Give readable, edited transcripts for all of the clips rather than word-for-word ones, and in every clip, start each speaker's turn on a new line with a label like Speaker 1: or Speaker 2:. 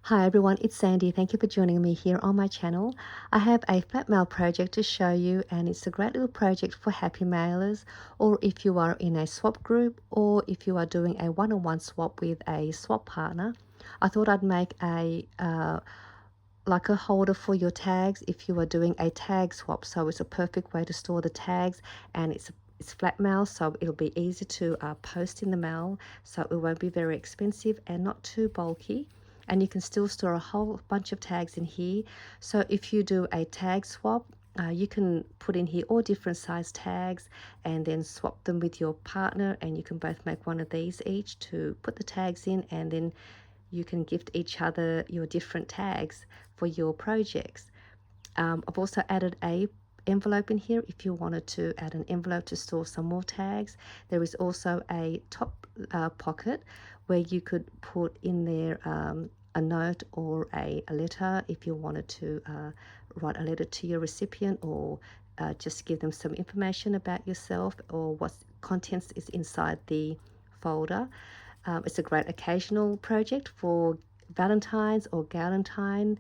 Speaker 1: Hi everyone, it's Sandy. Thank you for joining me here on my channel. I have a flat mail project to show you, and it's a great little project for happy mailers, or if you are in a swap group, or if you are doing a one-on-one swap with a swap partner. I thought I'd make a like a holder for your tags if you are doing a tag swap. So it's a perfect way to store the tags, and it's flat mail, so it'll be easy to post in the mail, so it won't be very expensive and not too bulky. And you can still store a whole bunch of tags in here. So if you do a tag swap, you can put in here all different size tags and then swap them with your partner, and you can both make one of these each to put the tags in, and then you can gift each other your different tags for your projects. I've also added a envelope in here if you wanted to add an envelope to store some more tags. There is also a top pocket where you could put in there a note or a letter if you wanted to write a letter to your recipient, or just give them some information about yourself or what contents is inside the folder. It's a great occasional project for Valentine's or Galentine.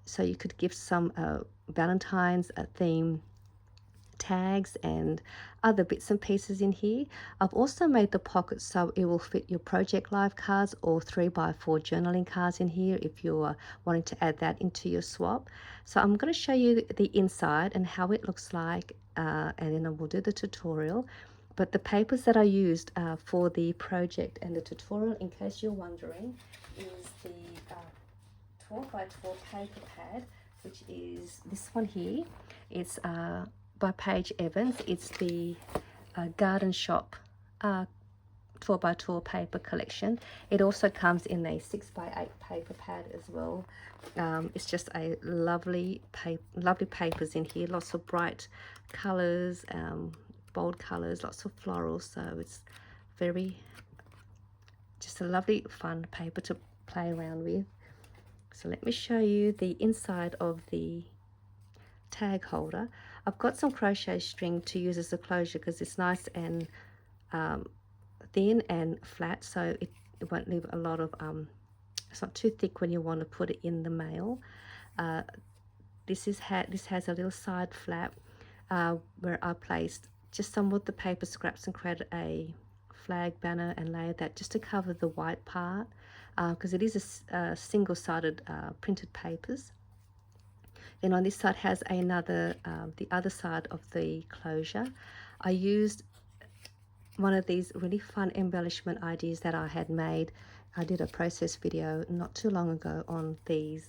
Speaker 1: So you could gift some Valentine's theme tags and other bits and pieces in here. I've also made the pocket so it will fit your project life cards or 3x4 journaling cards in here if you're wanting to add that into your swap. So I'm going to show you the inside and how it looks like, and then we'll do the tutorial. But the papers that I used for the project and the tutorial, in case you're wondering, is the 12x12 paper pad, which is this one here. It's by Paige Evans. It's the Garden Shop 12x12 paper collection. It also comes in a 6x8 paper pad as well. It's just a lovely papers in here. Lots of bright colors, bold colors, lots of florals. So it's just a lovely fun paper to play around with. So let me show you the inside of the tag holder. I've got some crochet string to use as a closure because it's nice and thin and flat, so it won't leave a lot of it's not too thick when you want to put it in the mail. This has a little side flap where I placed just some of the paper scraps and created a flag banner and layered that just to cover the white part, because it is a single-sided printed papers. Then on this side has another, the other side of the closure. I used one of these really fun embellishment ideas that I had made. I did a process video not too long ago on these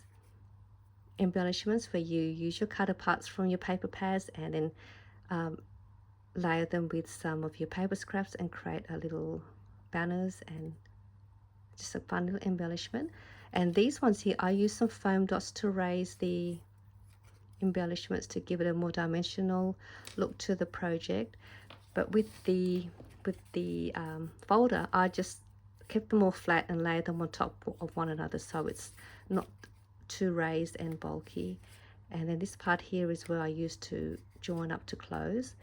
Speaker 1: embellishments where you use your cutter parts from your paper pads and then layer them with some of your paper scraps and create a little banners and just a fun little embellishment. And these ones here, I use some foam dots to raise the embellishments to give it a more dimensional look to the project. But with the folder, I just kept them all flat and layered them on top of one another so it's not too raised and bulky. And then this part here is where I used to join up to close.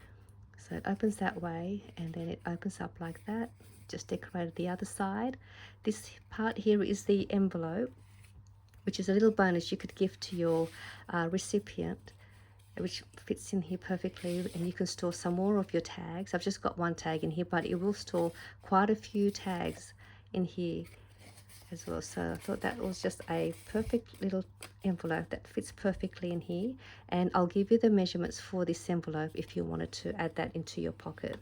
Speaker 1: So it opens that way and then it opens up like that. Just decorated the other side. This part here is the envelope, which is a little bonus you could give to your recipient, which fits in here perfectly, and you can store some more of your tags. I've just got one tag in here, but it will store quite a few tags in here as well. So I thought that was just a perfect little envelope that fits perfectly in here, and I'll give you the measurements for this envelope if you wanted to add that into your pocket.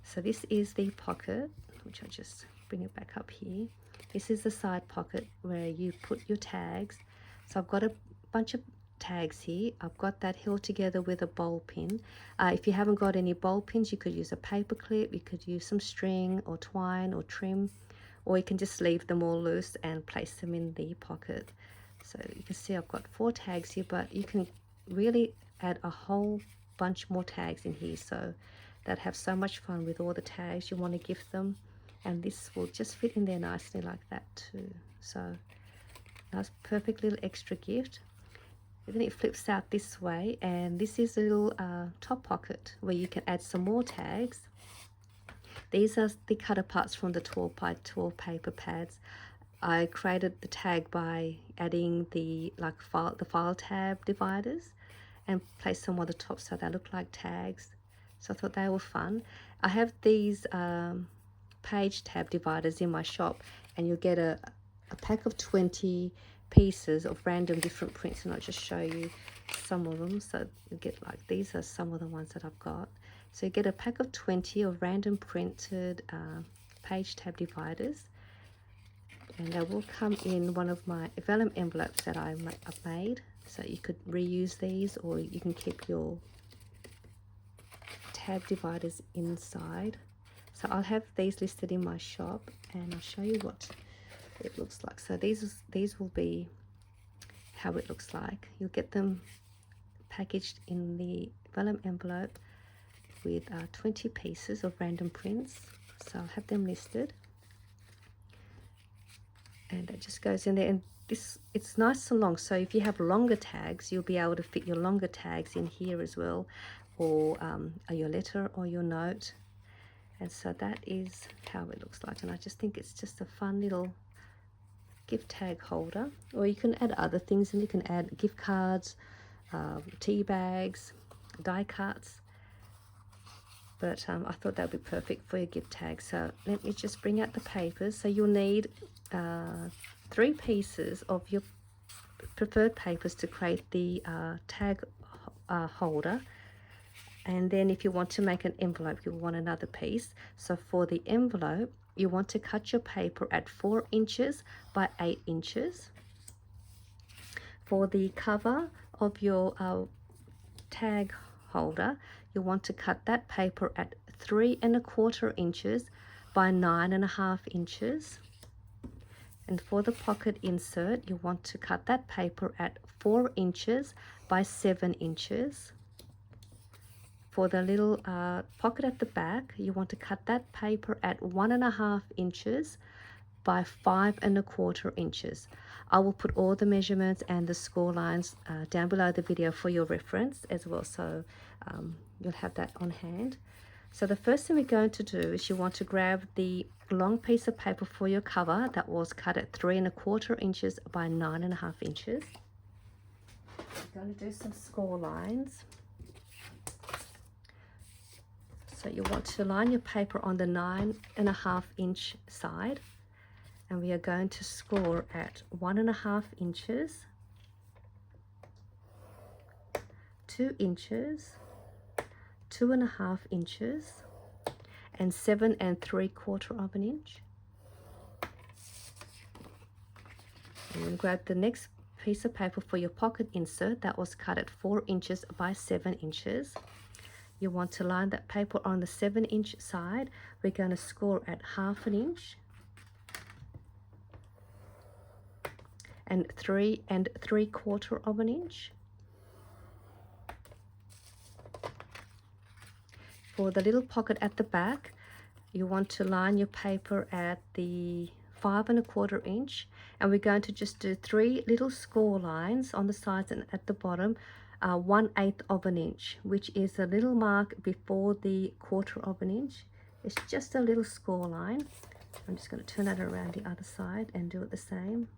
Speaker 1: So this is the pocket, which I'll just bring it back up here. This is the side pocket where you put your tags. So I've got a bunch of tags here. I've got that held together with a bowl pin. If you haven't got any bowl pins, you could use a paper clip, you could use some string or twine or trim, or you can just leave them all loose and place them in the pocket. So you can see I've got 4 tags here, but you can really add a whole bunch more tags in here, so that have so much fun with all the tags you want to gift them. And this will just fit in there nicely like that too. So nice perfect little extra gift. And then it flips out this way, and this is a little top pocket where you can add some more tags. These are the cutter parts from the 12x12 paper pads. I created the tag by adding the file tab dividers and placed them on the top so they look like tags. So I thought they were fun. I have these page tab dividers in my shop, and you'll get a pack of 20 pieces of random different prints, and I'll just show you some of them. So you get, like, these are some of the ones that I've got. So you get a pack of 20 of random printed page tab dividers, and they will come in one of my vellum envelopes that I've made. So you could reuse these, or you can keep your tab dividers inside. So I'll have these listed in my shop, and I'll show you what it looks like. So these will be how it looks like. You'll get them packaged in the vellum envelope with 20 pieces of random prints. So I'll have them listed, and it just goes in there. And it's nice and long, so if you have longer tags, you'll be able to fit your longer tags in here as well, or your letter or your note. And so that is how it looks like, and I just think it's just a fun little gift tag holder. Or you can add other things, and you can add gift cards, tea bags, die cuts, but I thought that would be perfect for your gift tag. So let me just bring out the papers. So you'll need 3 pieces of your preferred papers to create the tag holder. And then if you want to make an envelope, you'll want another piece. So for the envelope, you want to cut your paper at 4 inches by 8 inches. For the cover of your tag holder, you want to cut that paper at 3 1/4 inches by 9 1/2 inches. And for the pocket insert, you want to cut that paper at 4 inches by 7 inches. For the little pocket at the back, you want to cut that paper at 1 1/2 inches by 5 1/4 inches. I will put all the measurements and the score lines down below the video for your reference as well, so you'll have that on hand. So the first thing we're going to do is you want to grab the long piece of paper for your cover that was cut at 3 1/4 inches by 9 1/2 inches. We're going to do some score lines. So you want to line your paper on the 9 1/2 inch side, and we are going to score at 1 1/2 inches, 2 inches, 2 1/2 inches, and 7 3/4 inch. And then grab the next piece of paper for your pocket insert that was cut at 4 inches by 7 inches. You want to line that paper on the 7 inch side. We're going to score at 1/2 inch and 3 3/4 inch. For the little pocket at the back, you want to line your paper at the 5 1/4 inch, and we're going to just do 3 little score lines on the sides and at the bottom, 1/8 inch, which is a little mark before the 1/4 inch. It's just a little score line. I'm just going to turn that around the other side and do it the same,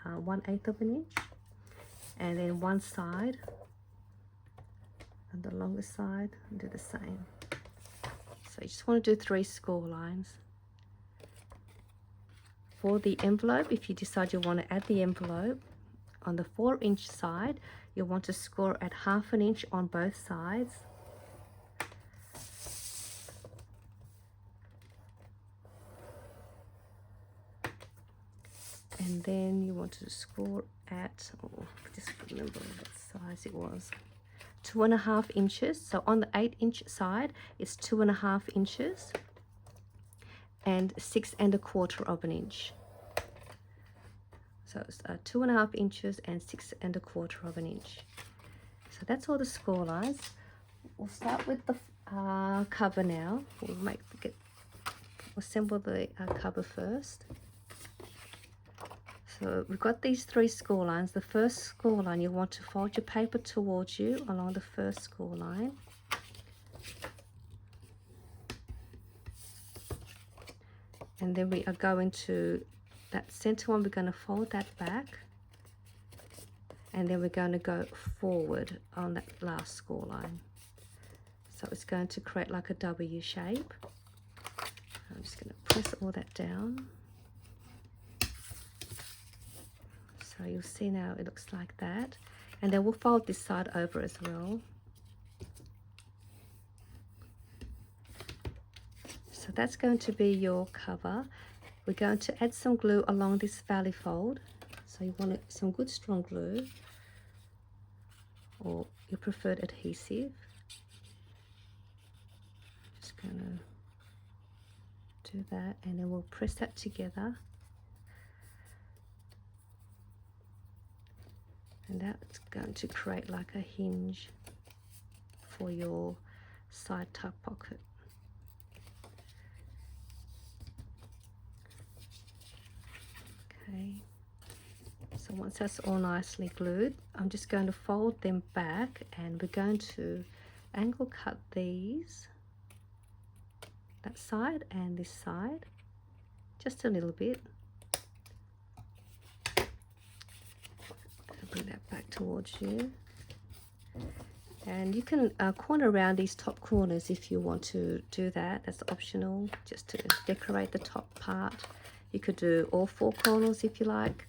Speaker 1: 1/8 inch, and then one side and the longer side and do the same. So you just want to do 3 score lines. For the envelope, if you decide you want to add the envelope, on the 4 inch side, you want to score at 1/2 inch on both sides. And then you want to score at, just remember what size it was, 2 1/2 inches. So on the 8 inch side, it's 2 1/2 inches and 6 1/4 inch. So it's 2 1/2 inches and 6 1/4 inch. So that's all the score lines. We'll start with the cover now. We'll assemble the cover first. So we've got these 3 score lines. The first score line, you want to fold your paper towards you along the first score line. And then we are going to that center one, we're going to fold that back, and then we're going to go forward on that last score line. So it's going to create like a W shape. I'm just going to press all that down. So you'll see now it looks like that. And then we'll fold this side over as well. So that's going to be your cover. We're going to add some glue along this valley fold. So you want some good strong glue, or your preferred adhesive. Just going to do that, and then we'll press that together. And that's going to create like a hinge for your side tuck pocket. Okay, so once that's all nicely glued, I'm just going to fold them back, and we're going to angle cut these, that side and this side, just a little bit. I'll bring that back towards you. And you can corner around these top corners if you want to do that. That's optional, just to decorate the top part. You could do all four corners if you like.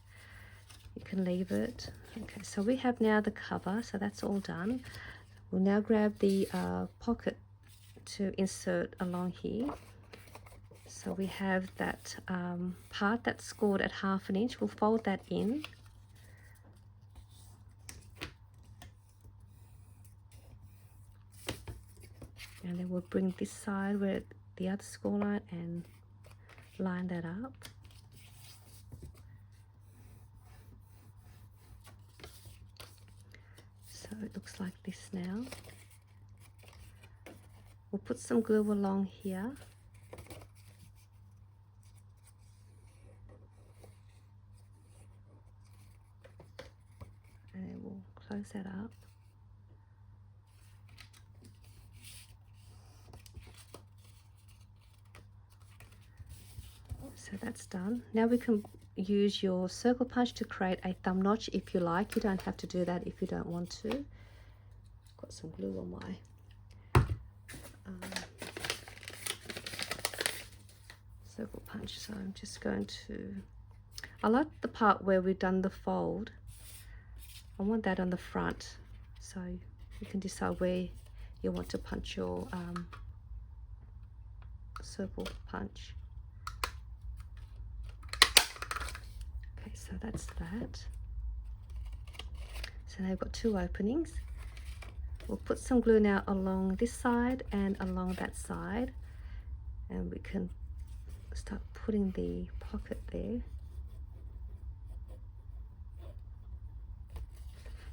Speaker 1: You can leave it. Okay, so we have now the cover, so that's all done. We'll now grab the pocket to insert along here. So we have that part that's scored at 1/2 inch. We'll fold that in. And then we'll bring this side where the other score line and line that up. So it looks like this now. We'll put some glue along here. And then we'll close that up. So that's done. Now we can use your circle punch to create a thumb notch if you like. You don't have to do that if you don't want to. I've got some glue on my circle punch, so I'm just going to, I like the part where we've done the fold. I want that on the front, so you can decide where you want to punch your circle punch. Okay, so that's that. So now we've got two openings. We'll put some glue now along this side and along that side, and we can start putting the pocket there.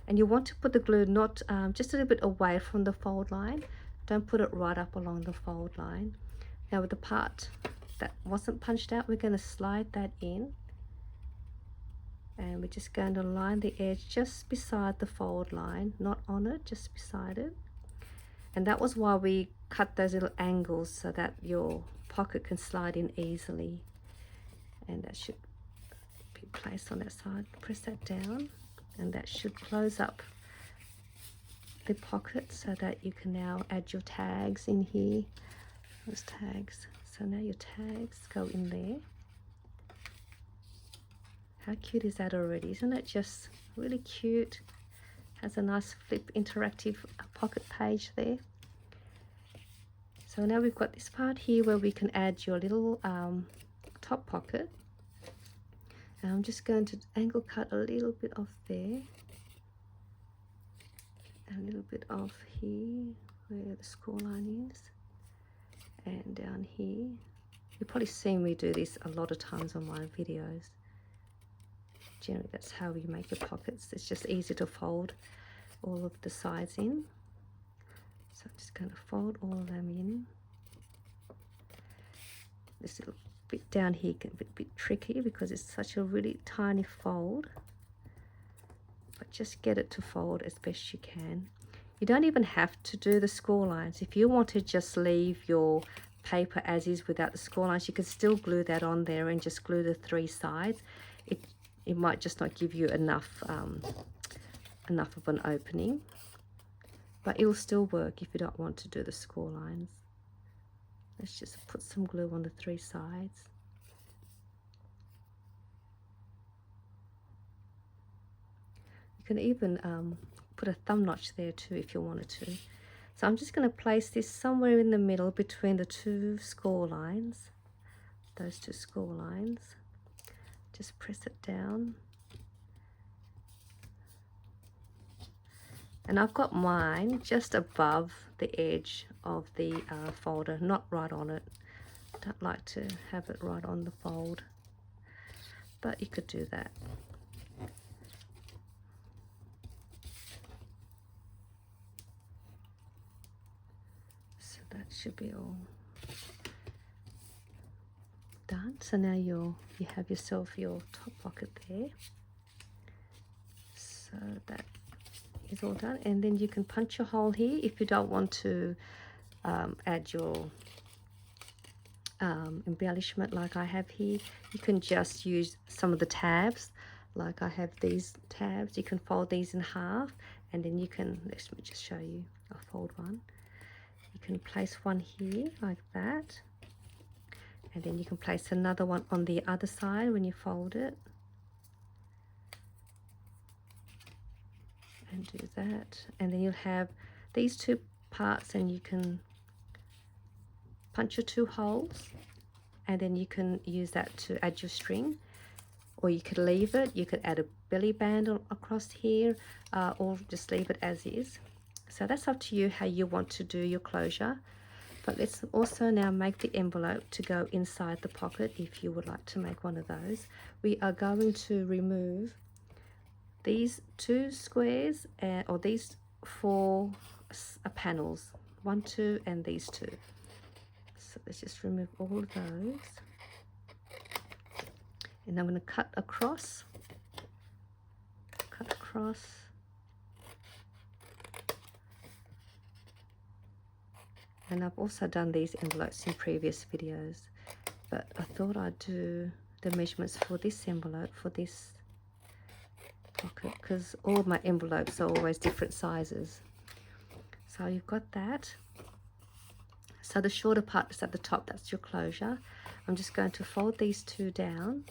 Speaker 1: And you want to put the glue not just a little bit away from the fold line. Don't put it right up along the fold line. Now with the part that wasn't punched out, we're going to slide that in, and we're just going to line the edge just beside the fold line, not on it, just beside it. And that was why we cut those little angles, so that your pocket can slide in easily. And that should be placed on that side. Press that down, and that should close up the pocket so that you can now add your tags in here. Those tags. So now your tags go in there. How cute is that already? Isn't it just really cute? Has a nice flip interactive pocket page there. So now we've got this part here where we can add your little top pocket. And I'm just going to angle cut a little bit off there. And a little bit off here where the score line is. And down here. You've probably seen me do this a lot of times on my videos. Generally that's how you make your pockets. It's just easy to fold all of the sides in. So I'm just going to fold all of them in. This little bit down here can be a bit tricky because it's such a really tiny fold. But just get it to fold as best you can. You don't even have to do the score lines. If you want to just leave your paper as is without the score lines, you can still glue that on there and just glue the 3 sides. It might just not give you enough enough of an opening, but it will still work if you don't want to do the score lines. Let's just put some glue on the 3 sides. You can even put a thumb notch there too if you wanted to. So I'm just going to place this somewhere in the middle between the 2 score lines, those 2 score lines. Just press it down. And I've got mine just above the edge of the folder, not right on it. I don't like to have it right on the fold, but you could do that. So that should be all done. So now you have yourself your top pocket there. So that is all done, and then you can punch a hole here if you don't want to add your embellishment like I have here. You can just use some of the tabs, like I have these tabs. You can fold these in half, and then you can, let me just show you. I'll fold one. You can place one here like that, and then you can place another one on the other side when you fold it, and do that. And then you'll have these 2 parts, and you can punch your 2 holes, and then you can use that to add your string, or you could leave it. You could add a belly band across here, or just leave it as is. So that's up to you how you want to do your closure. But let's also now make the envelope to go inside the pocket if you would like to make one of those. We are going to remove these 2 squares, or these 4 panels, 1, 2, and these 2. So let's just remove all of those. And I'm going to cut across. And I've also done these envelopes in previous videos, but I thought I'd do the measurements for this envelope, for this pocket, because all of my envelopes are always different sizes. So you've got that. So the shorter part is at the top, that's your closure. I'm just going to fold these 2 down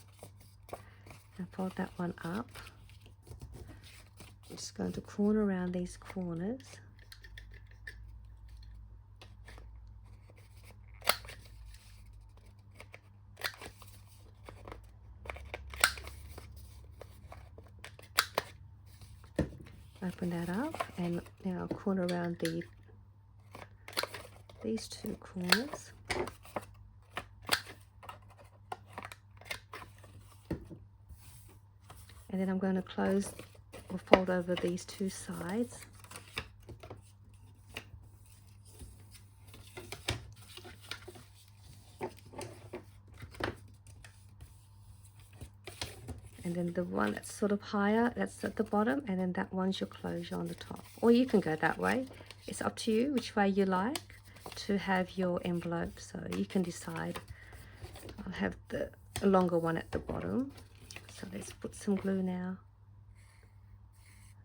Speaker 1: and fold that one up. I'm just going to corner around these corners. Open that up, and now corner around these 2 corners. And then I'm going to close or fold over these 2 sides. And then the one that's sort of higher, that's at the bottom, and then that one's your closure on the top. Or you can go that way. It's up to you which way you like to have your envelope, so you can decide. I'll have the longer one at the bottom. So let's put some glue now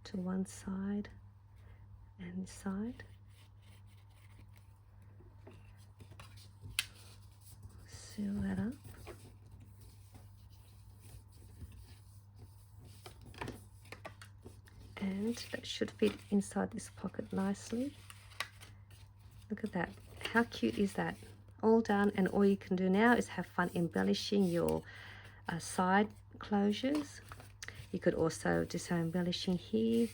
Speaker 1: to one side and this side. Seal that up. And that should fit inside this pocket nicely. Look at that. How cute is that? All done, and all you can do now is have fun embellishing your side closures. You could also do some embellishing here,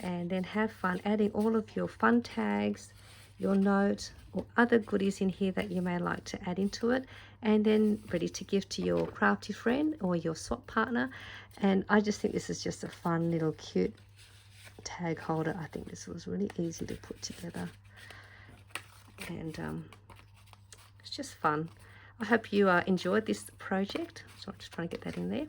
Speaker 1: and then have fun adding all of your fun tags, your note, or other goodies in here that you may like to add into it, and then ready to give to your crafty friend or your swap partner. And I just think this is just a fun little cute tag holder. I think this was really easy to put together, and it's just fun. I hope you enjoyed this project. So I'm just trying to get that in there.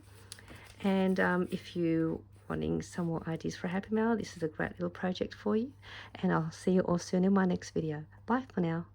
Speaker 1: And if you wanting some more ideas for Happy Mail, this is a great little project for you, and I'll see you all soon in my next video. Bye for now.